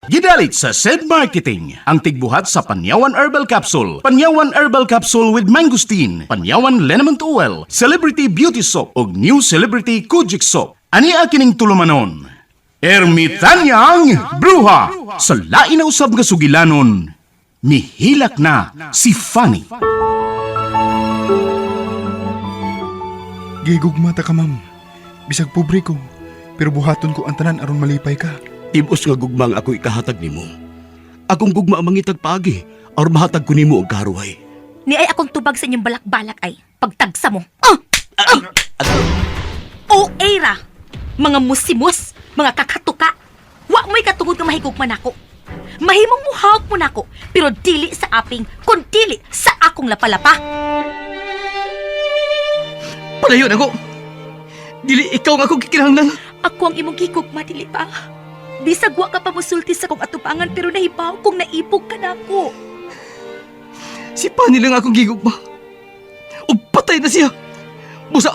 Gidalit sa SED Marketing, ang tigbuhat sa Panyawan Herbal Capsule, Panyawan Herbal Capsule with Mangosteen, Panyawan Liniment Oil, Celebrity Beauty Soap, ug New Celebrity Kojic Soap. Ani kining tulumanon. Ermitanyang Bruha, sa lain na usab nga sugilanon, mihilak na si Fanny. Gigugmata ka, ma'am. Bisag pobre ko, pero buhaton ko ang tanan aron malipay ka. Tibos nga gugmang ako ikahatag nimo. Akong gugma ang mangitag pagi, or mahatag ko nimo og karuhay. Ni ay akong tubag sa inyong balak-balak ay pagtagsa mo. O era, mga musimos, mga kakatuka. Wa mo'y katungod nga mahigugman ako. Mahimong muhawak mo nako, pero dili sa aping, kun dili sa akong lapalapa. Palayon ako! Dili ikaw nga akong kikinahanglan. Ako ang imong gigugma, dili pa. Bisag wa ka pa musulti sa kong atubangan, pero nahibaw kong naipog ka na ako. Si Pani lang akong gigugma. O patay na siya. Busa,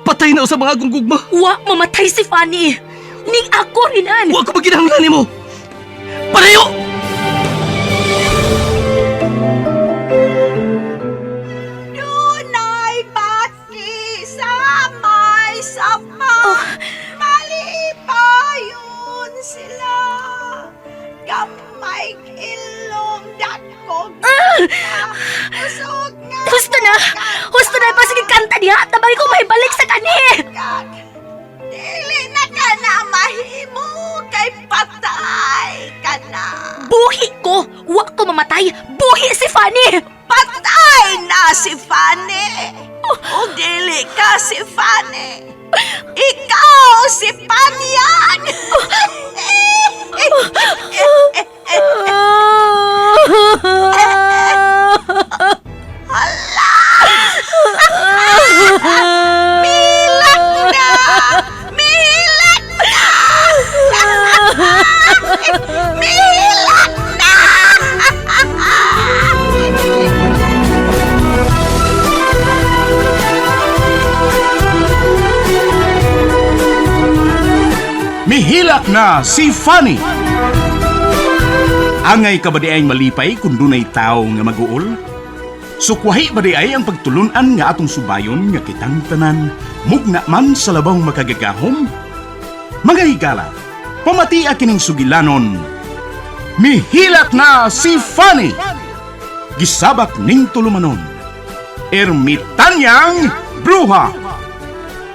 patay na sa mga akong gugma. Wa mamatay si Fanny. Ning ako rinan. Wa ko maginahanglan nimo. Palayo! Dunay bati sa may sapa. Malipayon sila. Gamay ilong dakog. Usog nga. Husto na! Husto na! Pasig kanta niya! Tabay ko mahibalik sa kani! Dili na ka na mahimo kay patay ka na. Buhi ko! Wa ko mamatay! Buhi si Fanny! Patay na si Fanny. O dili ka si Fanny. Ikaw si Panyan. Hala! Milak na! Milak na! Milak na! Mihilak na si Fanny. Angay ka ba di ay malipay kung dunay tao nga mag-uol? Sukwahi ba di ay ang pagtulunan nga atong subayon nga kitang tanan, mugna man sa labang makagagahom? Mga higala, pamati kining sugilanon. Mihilak na si Fanny. Gisabak ning tulumanon. Ermitanyang Bruha.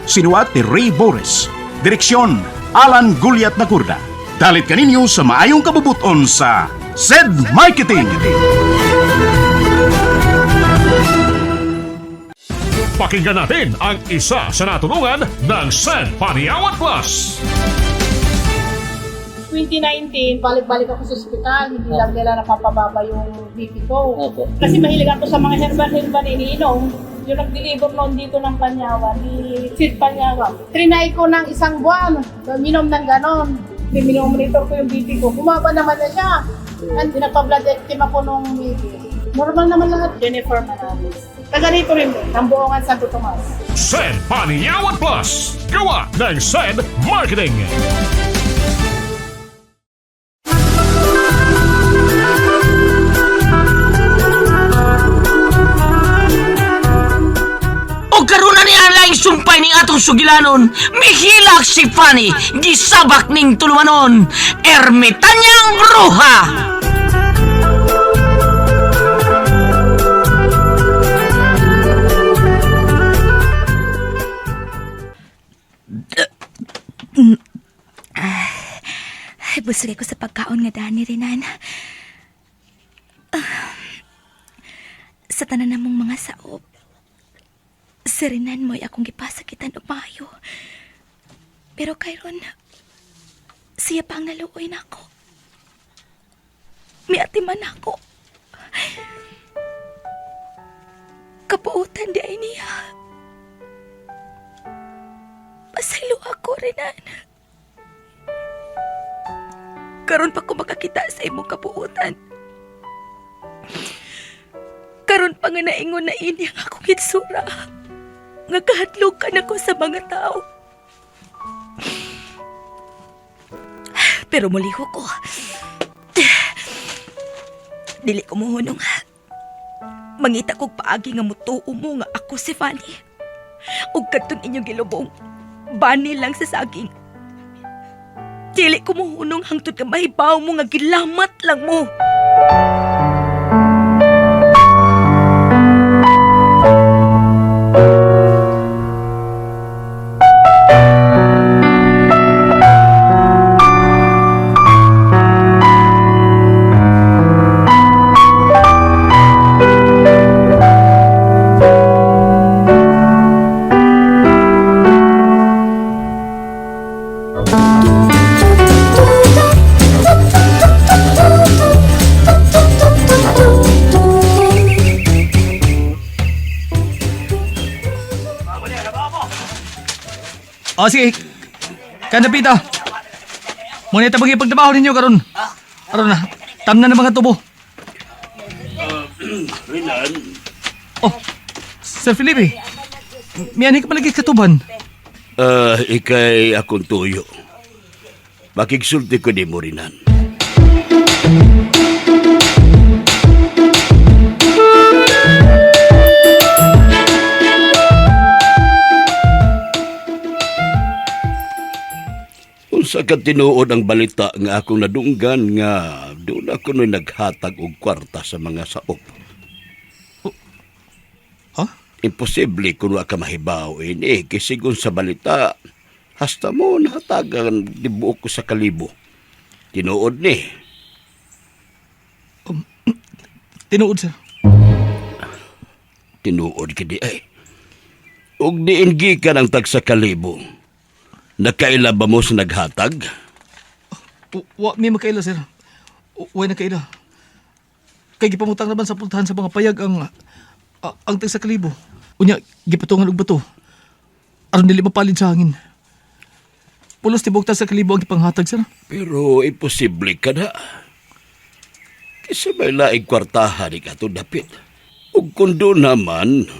Sinuat ni Ray Boris. Direksyon Alan Gulyat Nagurda. Dalit kaninyo sa maayong kabubuton sa SED Marketing. Pakinggan natin ang isa sa natulungan ng SED Panyawan Plus. 2019, balik-balik ako sa ospital. Hindi lang nila napapababa yung BP ko. Kasi mahilig ako sa mga herbal-herbal iniinom. Yung nag-deliver noon dito ng Panyawan, ni Sid Panyawan. Trinay ko ng isang buwan, minom ng ganon. Minomonitor ko yung BP ko. Bumaba naman na siya. And pinapablood team ako nung BP. Normal naman lahat. Jennifer Manalis. Taga rito rin, Tambuongan, Santo Tomas. SED Panyawan Plus. Gawa ng SED Marketing. O karon na niya laing sumpay ning atong sugilanon. Mihilak si Fanny, gisabak ning tulumanon. Ermitanyang Bruha. Busog ko sa pagkaon nga dani rinan. Sa tanan namong mga saop, sirinan mo'y akong gipasakitan o maayo. Pero kayron, siya pa ang naluoy na ako. Miatiman ako. Kapuutan di ay niya. Pasaylo ako rinan. Karon pa ko makakita sa imong kapuutan. Karon pa nga naingon na ini ang akong itsura. Nga kahadlok ka na ko sa mga tao. Pero muliho ko. Dili ko mohunong. Mangita kog paagi nga mutuo mo nga ako si Fanny. Ug kadtong inyong gilubong, bani lang sa saging. Dili ko mohunong hangtod ka mahibaw mo nga gilamat lang mo. O sige, kanapita. Muna ito pagtrabaho ninyo karon. Aron na, tam na ng mga tubo. Oh, Sir Felipe, miyani ka palagi katuban. Ikay akong tuyo. Makigsulti ko di mo rinan. Unsa ka tinuod ang balita nga akong nadunggan nga doon ako no'y naghatag og kwarta sa mga saop. Ha? Imposible kung wa ka mahibawin kisigon sa balita. Hasta mo nahatagan di buok ko sa kalibo. Tinuod ni. Tinuod, sir. Tinuod ka di ay. Og diingi ka ng tag sa kalibo. Nakaila ba mo sa naghatag? Wa may makaila, sir. Wa nakaila. Kay gipamutang naman sa pultahan sa mga payag ang tag sa kalibo. Unya, gipatungan og bato. Aron dili mapalid sa hangin. Pulos tibok ta sa kalibo ang gipanghatag, sir. Pero imposible ka na. Kasi may laing kwartahan ni kato dapit. Ug kundo naman,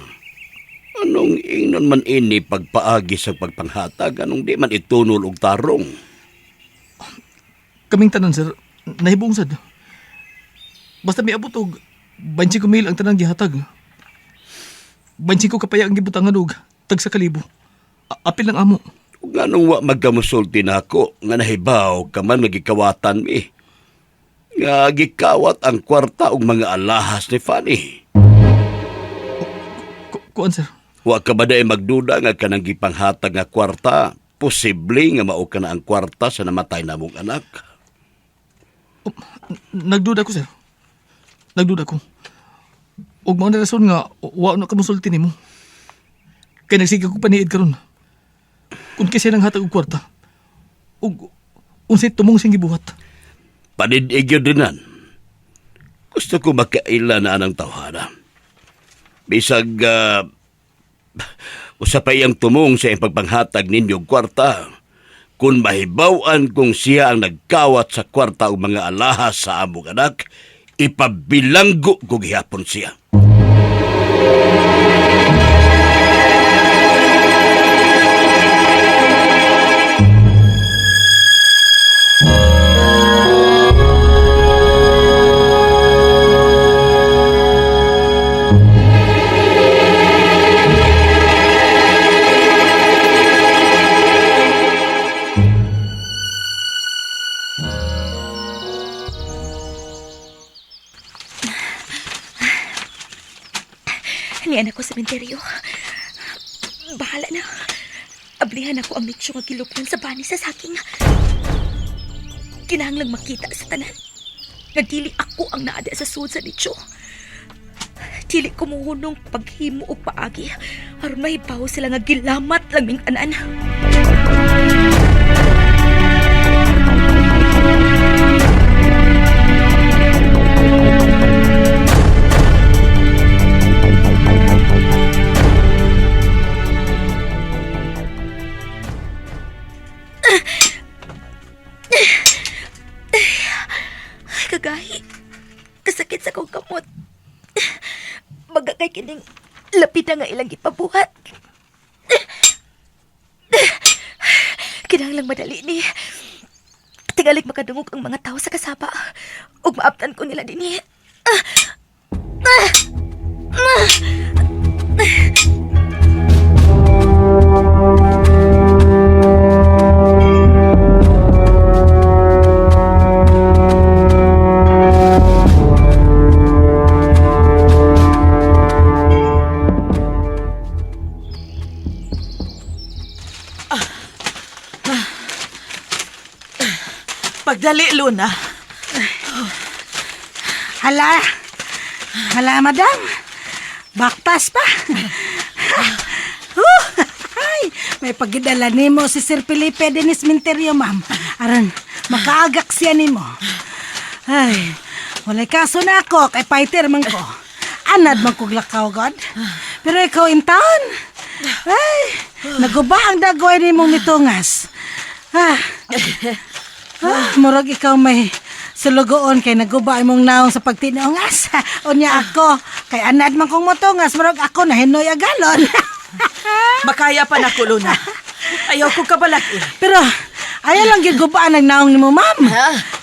anong ingnon man ini pagpaagi sa pagpanghatag, anong di man itunol og tarong. Kaming tanan, sir, nahibungsad. Basta may abot og 25,000 ang tanang gihatag. 25 kapaya ang gibutangan og tag sa kalibo. Apil lang amo. Ug anong wa magkamusulti na ako, nga nahibaw ka man magikawatan mi. Nga gikawat ang kwarta og mga alahas ni Fanny. Kuan, sir? Wa ka ba dahi magduda nga kanang gipanghatag nga kwarta, posible nga mao ka na ang kwarta sa namatay na mong anak? Nagduda ko, sir. Nagduda ko. Ug mao na rason nga wa na kamusulti nimo. Kay nagsige ko paniid karon. Kung kasi nang hatag og kwarta. Ug unsay tumong sing gibuhat. Paninigyo dinan. Gusto ko makaila na anang tawhana. Bisag usapay ang tumong sa iyang pagpanghatag ninyo kwarta. Kung mahibawan kung siya ang nagkawat sa kwarta o mga alahas sa among anak, ipabilanggo ko gihapon siya. Niyan ako sa sementeryo. Bahala na. Ablihan ako ang nitsyo nga gilukman sa bani sa saking. Kinahanglang makita sa tanan. Nga dili ako ang naada sa sud sa nitsyo. Dili ko muhunong paghimo o paagi. Aron mahibaw sila nga gilamat lang ming tanan. Kagahi, kasakit sa kong kamot. Baga kay kining lapid na nga ilang ipabuhat. Kinahanglang madali ni. Tingalig makadungog ang mga tao sa kasaba. Ug maaptan ko nila din Pagdali, Luna. Hala, madam. Baktas pa. Ay, may pagidala nimo si Sir Felipe Dennis Minterio, ma'am. Aron, makaagak siya nimo. Ay, walay kaso na ako, kay fighter man ko. Anad man kong lakaw, God. Pero ikaw in town. Ay, naguba ang dagoy nimong nitungas. Murag ikaw may sulugoon kay naguba imong naong sa pagtinungas. Unya ako, kay anad man kong motungas, murag ako na hinoy agalon. Makaya pa na, Luna. Ayaw ko kabalak eh. Pero, ayaw lang gigubaan ang naong nimo, ma'am.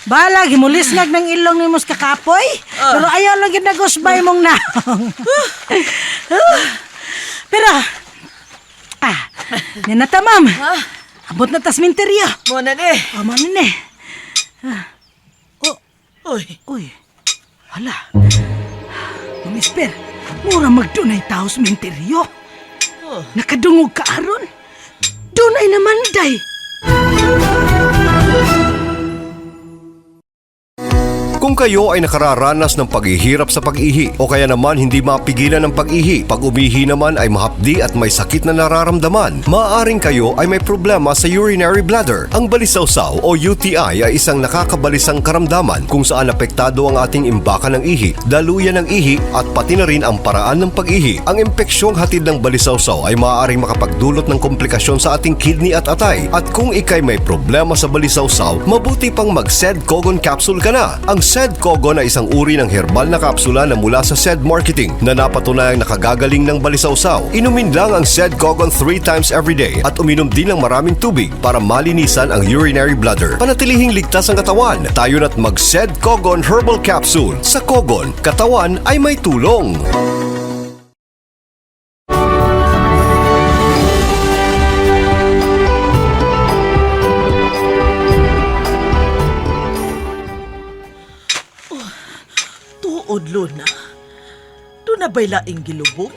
Bahala, gimulisngag ng ilong nimo sa kakapoy. Pero ayaw lang ginagusbay mong naong. Pero, yan na ta, ma'am. Abot na tas minteryo. Muna ni. Ama na ni. Uy. Hala. Mamisper, mura magdunay tao sa minteryo. Nakadungog ka aron. Dunay naman, day. Kung kayo ay nakararanas ng paghihirap sa pag-ihi o kaya naman hindi mapigilan ng pag-ihi, pag umihi naman ay mahapdi at may sakit na nararamdaman, maaaring kayo ay may problema sa urinary bladder. Ang balisawsaw o UTI ay isang nakakabalisang karamdaman kung saan apektado ang ating imbakan ng ihi, daluyan ng ihi at pati na rin ang paraan ng pag-ihi. Ang impeksyong hatid ng balisawsaw ay maaaring makapagdulot ng komplikasyon sa ating kidney at atay. At kung ikay may problema sa balisawsaw, mabuti pang mag-SED-COGON capsule ka na. Ang SED-COGON ay isang uri ng herbal na kapsula na mula sa SED Marketing na napatunayang nakagagaling ng balisawsaw. Inumin lang ang SED-COGON 3 times every day at uminom din ng maraming tubig para malinisan ang urinary bladder. Panatilihing ligtas ang katawan. Tayo na't mag-SED-COGON Herbal Capsule. Sa COGON, katawan ay may tulong. Luna. Doon na ba'y laing gilubong?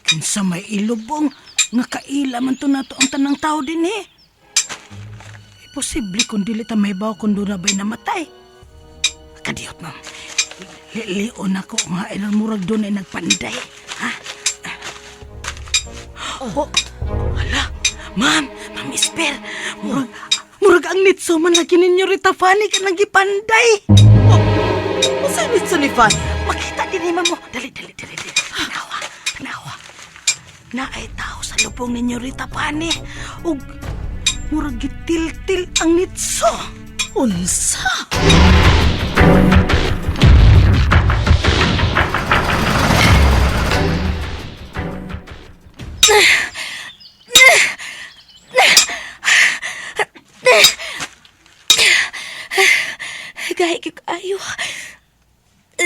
Kinsa may ilubong, nga kaila man to nato ang tanang tao din eh. Posible kung dili ta may baw kung doon na ba'y namatay. Kadiyot, ma'am. Lion ako nga ilang murag doon ay nagpanday. Hala, ma'am, Isper, murag ang nitso man lagi ninyo Rita Fanny ka nagipanday. Masanit sa ni Fanny. Makita din naman mo. Dali. Tanawa. Naay tao sa lubong ninyo Rita Fanny. Ug murag gitil-til ang nitso. Unsa? Gahi kayo.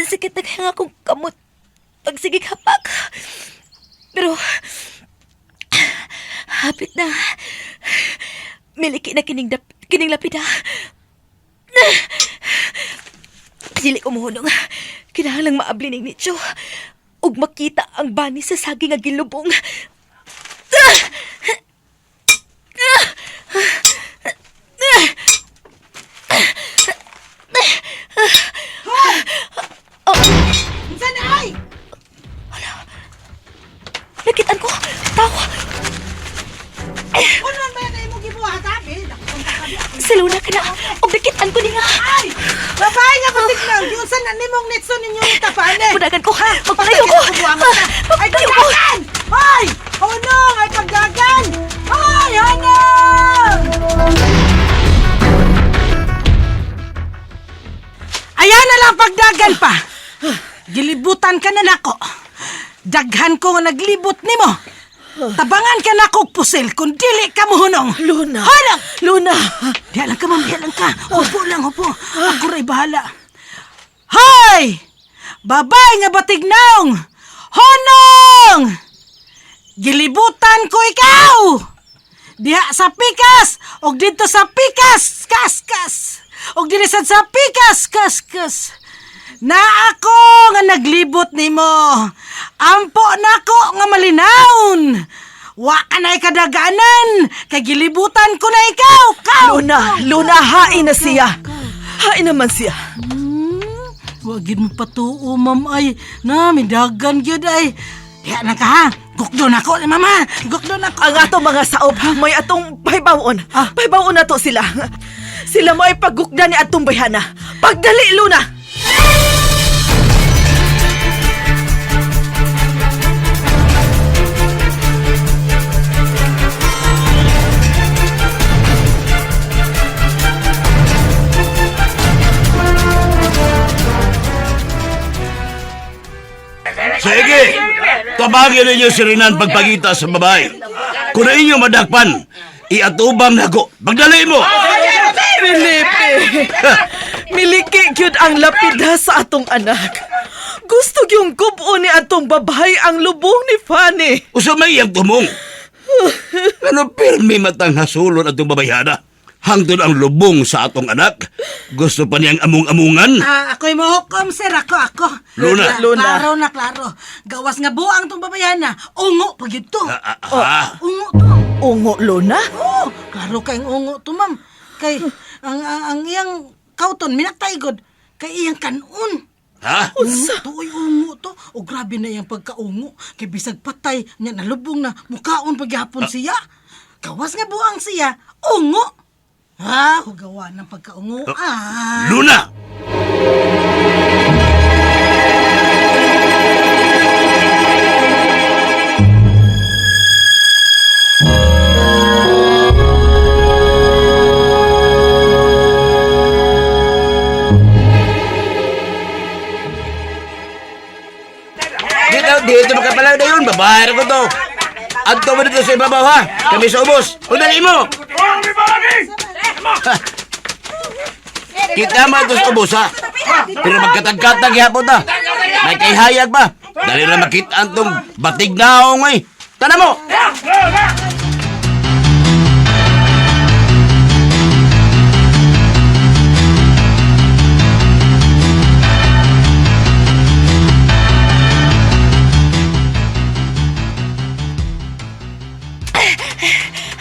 Sakit na kaya nga akong kamot pagsigig hapak. Pero, hapit na. Miliki na kining lapida. Dili ko mohonong. Kinahanglang maabli ning nitso. Ug makita ang bani sa saging nga gilubong. Nakitaan ko! Tawa! Ano ba yan mo gibuhat, abi? Si Luna ka na! O nakitaan ko ni nga! Ay! Babae nga patik lang! Diyosan na nimong nitso ninyo Rita Fanny! Pudagan ko! Magpalayo ko! Ay, pagdagan! Ay! Honong! Ay, pagdagan! Ay, honong! Ayan na lang pagdagan pa! Gilibutan ka na nako! Daghan ko nga naglibot nimo! Tabangan ka na kog pusil kung dili ka mo hunong! Luna! Honong! Luna! Diyan lang ka, ma'am. Diyan lang ka. Upo lang, upo. Ako rin bahala. Hoy! Babay nga batignaong! Honong! Gilibutan ko ikaw! Diha sa pikas! Og dito sa pikas! Kas! Og dinisad sa pikas! Kas! Na ako nga naglibot nimo! Ampo nako nga malinawon! Wa ka na'y kadaganan! Kay gilibutan ko na ikaw! Luna, hain na siya. Hain naman siya. Wagin mo patuo, ma'am, ay. Na, midagan yun, ay. Kaya na ka, ha? Gukdon ako, mama. Gukdon ako. Ang atong mga saop, may atong pahibawon. Pahibawon na to sila. Sila mo ay paggukda ni atong bayhana. Pagdali, Luna! Sige! Tabagin ninyo si Renan pagpagita sa babae. Kung na inyo madakpan, iatubang na ako. Pagdali mo! Felipe! Miliki gyud ang lapida sa atong anak. Gusto yung kubo ni atong babae ang lubong ni Fanny. Usa may iyang tumong. Ano pirmi matang hasulon atong babayhana? Hangtod ang lubong sa atong anak. Gusto pa niyang amung-amungan? Ako'y mahukom, sir. Ako. Luna. Klaro. Gawas nga buang tong babayan na. Ungo, pag ito. Ungo to. Ungo, Luna? Oo, klaro kayong ungo to, ma'am. Kay, ang iyang kauton, minataygod. Kay iyang kanon. Ha? Ungo to. O grabe na iyang pagkaungo. Kay bisag patay, niya nalubong na mukaon pagyapon siya. Gawas nga buang siya. Ungo. Hugawa ng pagkaungo. Luna! Dito makapalag na yun, babae ko to. Adto mo dito sa ibabaw, ha? Kami sa ubos. Udali mo! Kita man ito sa ubos, ha? Pero magkatag-katag yapon ta. May kayhayag ba? Dali na makita ang tong batig na ako ngay. Tana mo!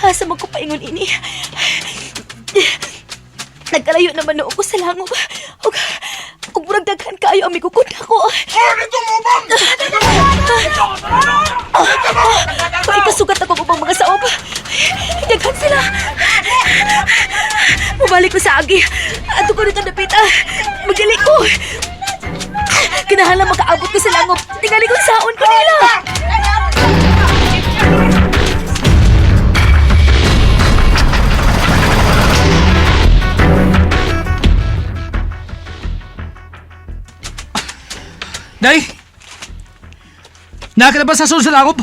Asa mo ko paingon ini? Nagkalayo naman ako sa langop. Ug murag daghan kaayo ang mikukod ako. Dito mo, bang! May kasugat ako upang mga saop. Daghan sila. Mabalik ko sa agi. Ato ko rito napita. Magdali ko. Kinahalang makaabot ko sa langop. Tingali ko saon ko nila. Day! Naka na ba sa sulod sa langop?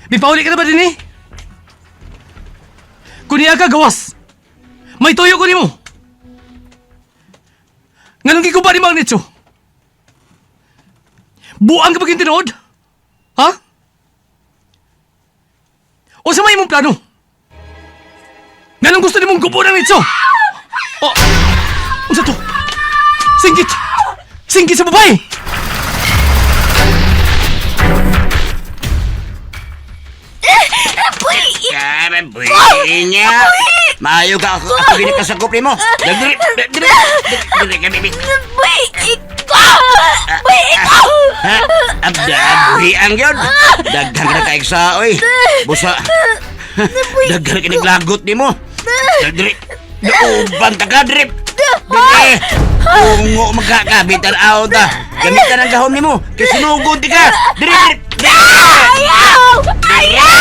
Bipauli ka na ba din eh? Kuniya ka, gawas! May tuyo ko ni mo! Nganong giguba ni Magnetso? Buang ka ba yung tinood? Ha? O sa may mong plano? Nganong gusto ni mong gubo ng Nitso? O, unsa to? Singgit! Singgit sa babae! Buhay niya! Maayo ka ako ginakasagop ni mo! Diri ka, bibi! Buhay ikaw! Buhay ikaw! Abda, buhi ang yun! Daghang ka na kaigsaoy! Busa! Daghang ka naglagot ni mo! Diri! Nauban ta ka, Drip! Diri! Ungo magkakabitan aw ta! Gamitan ang gahom ni mo! Kasinugod di ka! Diri! Ayaw! Ayaw!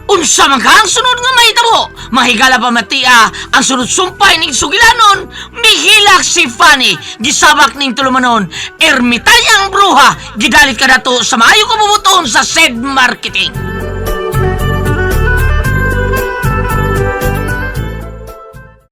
Unsa man ka ang sunod nga mahitabo? mahigala pa matia ang sunod sumpay ning sugilanon, mihilak si Fanny, gisabak ning tulumanon, ermitanyang bruha, gidalit ka dato sa maayo kabubuton sa said marketing.